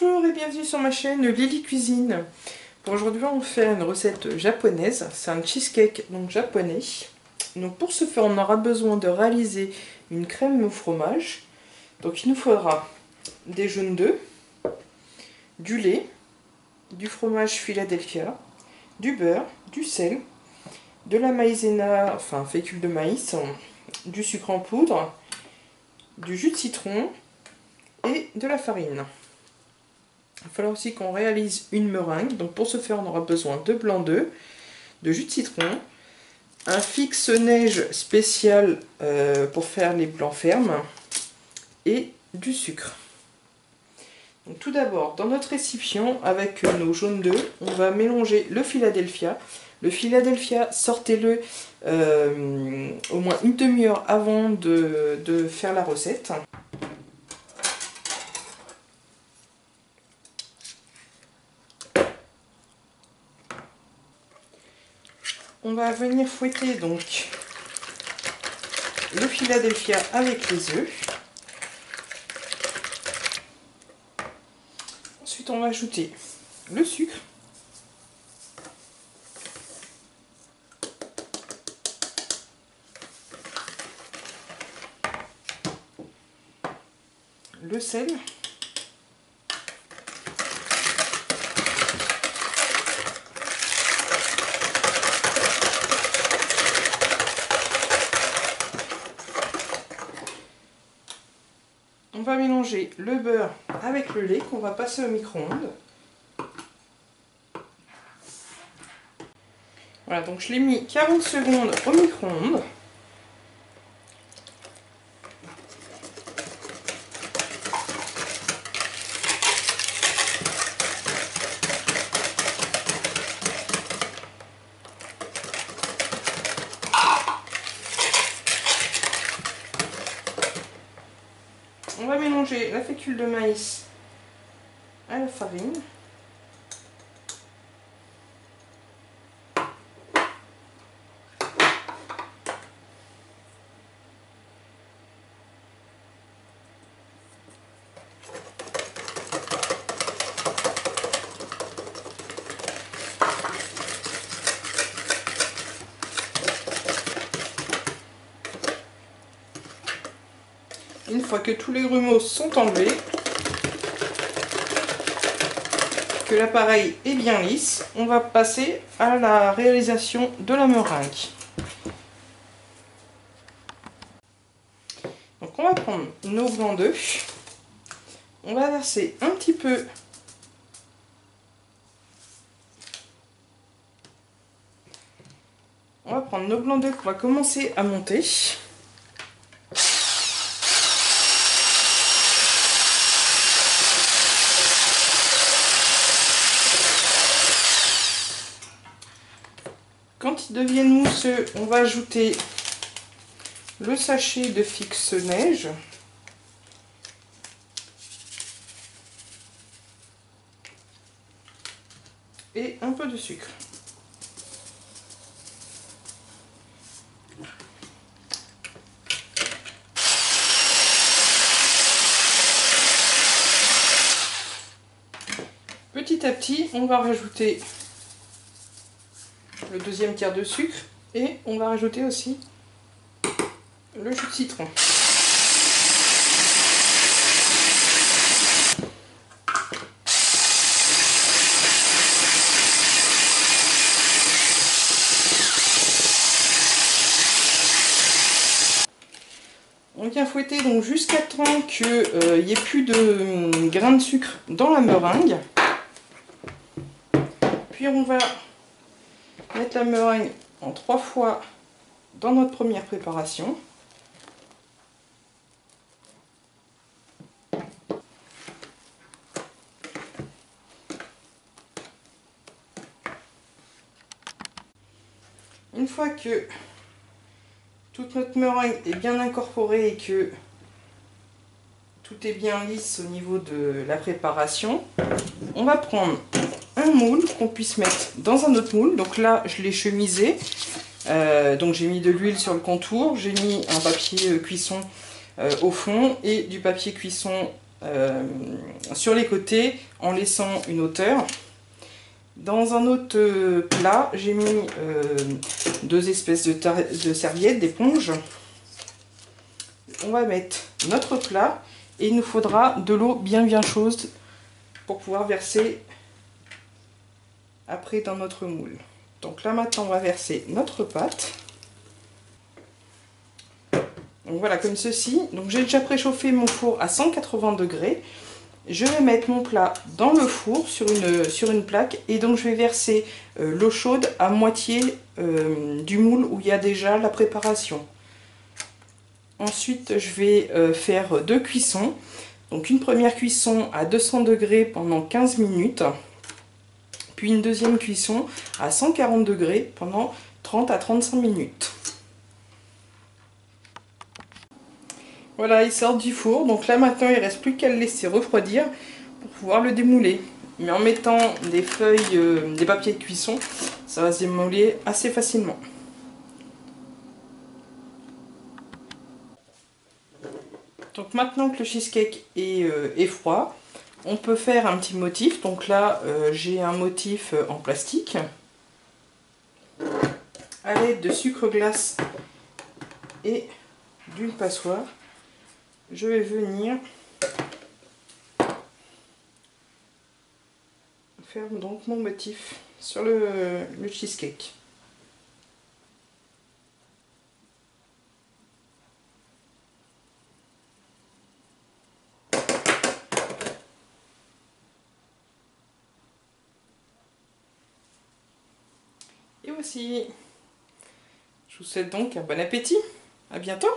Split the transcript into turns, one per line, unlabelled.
Bonjour et bienvenue sur ma chaîne Lily Cuisine. Pour aujourd'hui on va faire une recette japonaise, c'est un cheesecake donc japonais. Donc pour ce faire on aura besoin de réaliser une crème au fromage. Donc il nous faudra des jaunes d'œufs, du lait, du fromage Philadelphia, du beurre, du sel, de la maïzena, enfin fécule de maïs, du sucre en poudre, du jus de citron et de la farine. Il va falloir aussi qu'on réalise une meringue. Donc pour ce faire, on aura besoin de blanc d'œuf, de jus de citron, un fixe neige spécial pour faire les blancs fermes et du sucre. Donc tout d'abord, dans notre récipient, avec nos jaunes d'œufs, on va mélanger le Philadelphia. Le Philadelphia, sortez-le au moins une demi-heure avant de faire la recette. On va venir fouetter donc le Philadelphia avec les œufs. Ensuite, on va ajouter le sucre. Le sel. On va mélanger le beurre avec le lait qu'on va passer au micro-ondes. Voilà, donc je l'ai mis 40 secondes au micro-ondes. On va mélanger la fécule de maïs à la farine. Une fois que tous les grumeaux sont enlevés, que l'appareil est bien lisse, on va passer à la réalisation de la meringue. Donc on va prendre nos blancs d'œufs, on va verser un petit peu on va prendre nos blancs d'œufs qu'on va commencer à monter. Quand ils deviennent mousseux, on va ajouter le sachet de fixe neige. Et un peu de sucre. Petit à petit, on va rajouter le deuxième tiers de sucre et on va rajouter aussi le jus de citron. On vient fouetter donc jusqu'à temps qu'il n'y ait plus de grains de sucre dans la meringue. Puis on va mettre la meringue en 3 fois dans notre première préparation. Une fois que toute notre meringue est bien incorporée et que tout est bien lisse au niveau de la préparation, on va prendre un moule qu'on puisse mettre dans un autre moule. Donc là je l'ai chemisé, donc j'ai mis de l'huile sur le contour, j'ai mis un papier cuisson au fond et du papier cuisson sur les côtés en laissant une hauteur. Dans un autre plat, j'ai mis deux espèces de serviettes, d'éponges. On va mettre notre plat et il nous faudra de l'eau bien chaude pour pouvoir verser après dans notre moule. Donc là maintenant on va verser notre pâte. Donc voilà, comme ceci. Donc j'ai déjà préchauffé mon four à 180 degrés. Je vais mettre mon plat dans le four sur une plaque et donc je vais verser l'eau chaude à moitié du moule où il y a déjà la préparation. Ensuite je vais faire deux cuissons. Donc une première cuisson à 200 degrés pendant 15 minutes. Puis une deuxième cuisson à 140 degrés pendant 30 à 35 minutes. Voilà, il sort du four. Donc là maintenant il ne reste plus qu'à le laisser refroidir pour pouvoir le démouler. Mais en mettant des feuilles, des papiers de cuisson, ça va se démouler assez facilement. Donc maintenant que le cheesecake est froid, on peut faire un petit motif. Donc là j'ai un motif en plastique. À l'aide de sucre glace et d'une passoire, je vais venir faire donc mon motif sur le cheesecake. Et voici. Je vous souhaite donc un bon appétit. À bientôt.